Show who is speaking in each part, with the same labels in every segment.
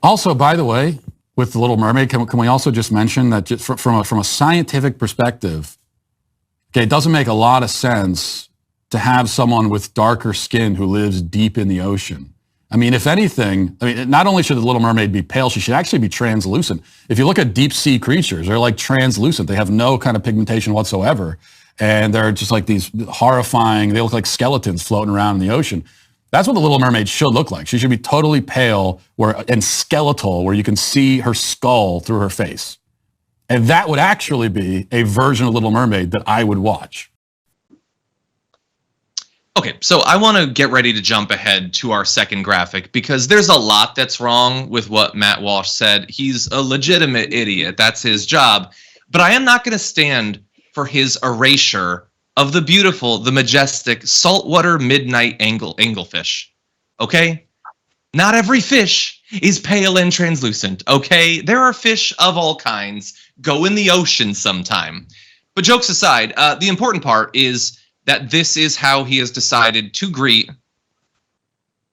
Speaker 1: Also, by the way, with The Little Mermaid, can we also just mention that just from a scientific perspective, okay, it doesn't make a lot of sense to have someone with darker skin who lives deep in the ocean. I mean, if anything, not only should the Little Mermaid be pale, she should actually be translucent. If you look at deep sea creatures, they're like translucent. They have no kind of pigmentation whatsoever. And they're just like these horrifying, they look like skeletons floating around in the ocean. That's what the Little Mermaid should look like. She should be totally pale and skeletal, where you can see her skull through her face. And that would actually be a version of Little Mermaid that I would watch.
Speaker 2: Okay, so I want to get ready to jump ahead to our second graphic because there's a lot that's wrong with what Matt Walsh said. He's a legitimate idiot. That's his job. But I am not going to stand for his erasure of the beautiful, the majestic, saltwater midnight anglefish. Okay? Not every fish is pale and translucent, okay? There are fish of all kinds. Go in the ocean sometime. But jokes aside, the important part is that this is how he has decided to greet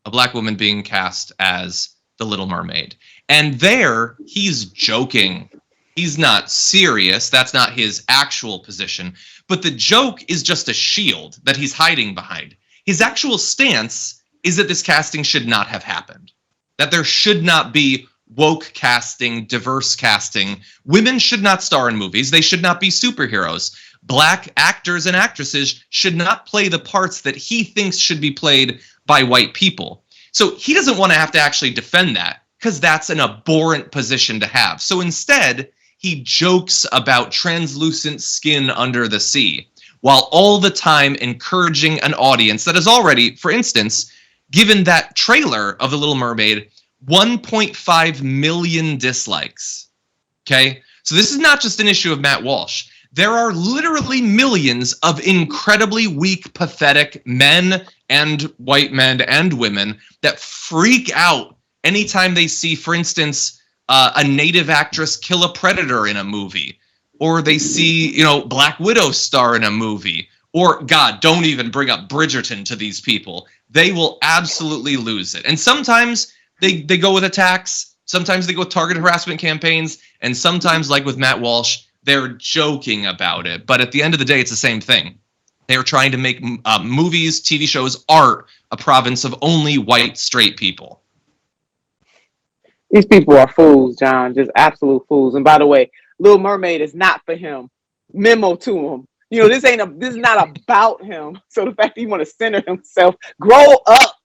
Speaker 2: a black woman being cast as the Little Mermaid. And there, he's joking. He's not serious. That's not his actual position. But the joke is just a shield that he's hiding behind. His actual stance is that this casting should not have happened. That there should not be woke casting, diverse casting. Women should not star in movies. They should not be superheroes. Black actors and actresses should not play the parts that he thinks should be played by white people. So he doesn't want to have to actually defend that because that's an abhorrent position to have. So instead, he jokes about translucent skin under the sea, while all the time encouraging an audience that has already, for instance, given that trailer of The Little Mermaid 1.5 million dislikes. Okay? So this is not just an issue of Matt Walsh. There are literally millions of incredibly weak, pathetic men and white men and women that freak out anytime they see, for instance, a native actress kill a predator in a movie, or they see, Black Widow star in a movie, or God, don't even bring up Bridgerton to these people. They will absolutely lose it. And sometimes they go with attacks, sometimes they go with targeted harassment campaigns, and sometimes, like with Matt Walsh, they're joking about it. But at the end of the day, it's the same thing. They're trying to make movies, TV shows, art a province of only white, straight people.
Speaker 3: These people are fools, John, just absolute fools. And by the way, Little Mermaid is not for him. Memo to him. This is not about him. So the fact that you want to center himself, grow up,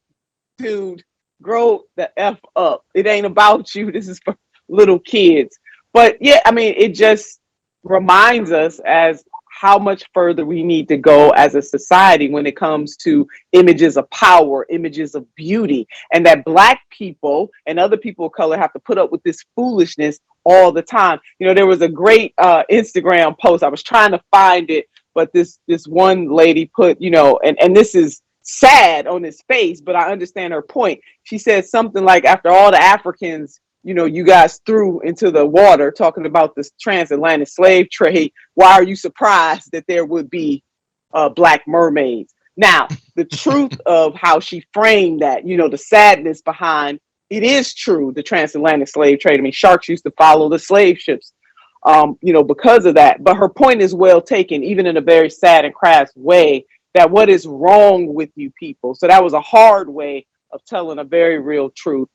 Speaker 3: dude. Grow the F up. It ain't about you. This is for little kids. But yeah, it just reminds us as how much further we need to go as a society when it comes to images of power, images of beauty, and that Black people and other people of color have to put up with this foolishness all the time. There was a great Instagram post. I was trying to find it, but this one lady put, and this is sad on his face, but I understand her point. She said something like, after all the Africans you guys threw into the water, talking about this transatlantic slave trade, why are you surprised that there would be Black mermaids? Now, the truth of how she framed that, the sadness behind, it is true, the transatlantic slave trade. Sharks used to follow the slave ships, because of that. But her point is well taken, even in a very sad and crass way, that what is wrong with you people? So that was a hard way of telling a very real truth.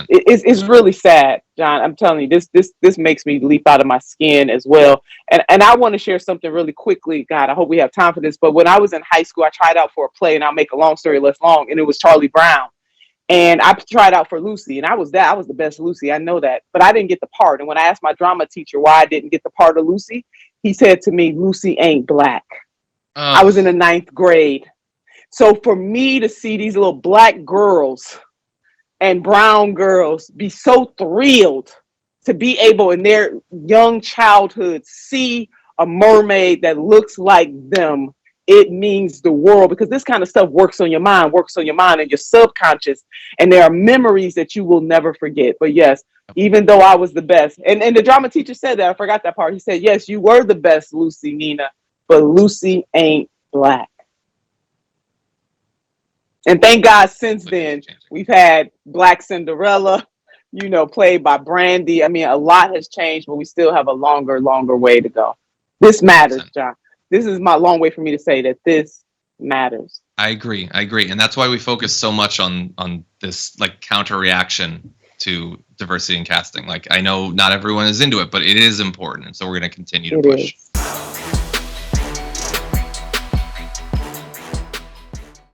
Speaker 3: It's really sad, John. I'm telling you, this makes me leap out of my skin as well. And I want to share something really quickly. God, I hope we have time for this. But when I was in high school, I tried out for a play, and I'll make a long story less long. And it was Charlie Brown. And I tried out for Lucy, and I was the best Lucy. I know that, but I didn't get the part. And when I asked my drama teacher why I didn't get the part of Lucy, he said to me, "Lucy ain't Black." I was in the 9th grade. So for me to see these little Black girls and brown girls be so thrilled to be able in their young childhood see a mermaid that looks like them, it means the world, because this kind of stuff works on your mind and your subconscious, and there are memories that you will never forget. But yes, even though I was the best, and the drama teacher said that, I forgot that part. He said, yes, you were the best, Lucy, Nina, but Lucy ain't Black. And thank God since then, we've had Black Cinderella, played by Brandy. I mean, a lot has changed, but we still have a longer way to go. This matters, John. This is my long way for me to say that this matters.
Speaker 2: I agree. And that's why we focus so much on this like counter reaction to diversity in casting. Like, I know not everyone is into it, but it is important. And so we're going to continue to push.